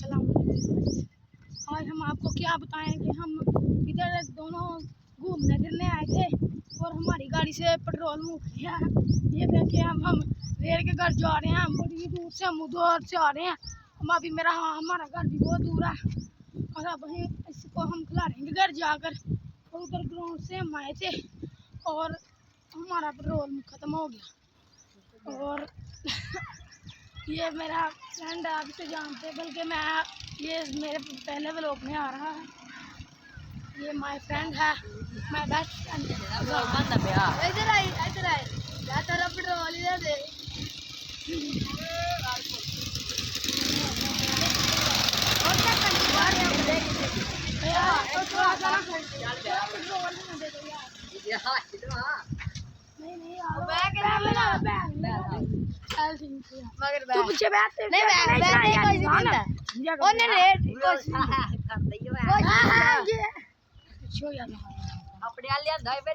अस्सलाम वालेकुम। आज हम आपको क्या बताएं कि हम इधर दोनों घूमने फिरने आए थे और हमारी गाड़ी से पेट्रोल मुक गया। ये देखिए हम रेल के घर जा रहे हैं, बड़ी दूर से हम उधर से आ रहे हैं। हम अभी हमारा घर भी बहुत दूर है और अब इसको हम खिलाएंगे घर जाकर। और उधर ग्राउंड से हम आए थे और हमारा पेट्रोल ख़त्म हो गया। और ये मेरा फ्रेंड है, आप इसे जानते हैं, बल्कि ये मेरे पहले व्लॉग में आ रहा है। ये माय फ्रेंड है, माय बेस्ट फ्रेंड। इधर आई तेरा पेट्रोल इधर दे। और क्या मगर तू पीछे बैठ नहीं अपने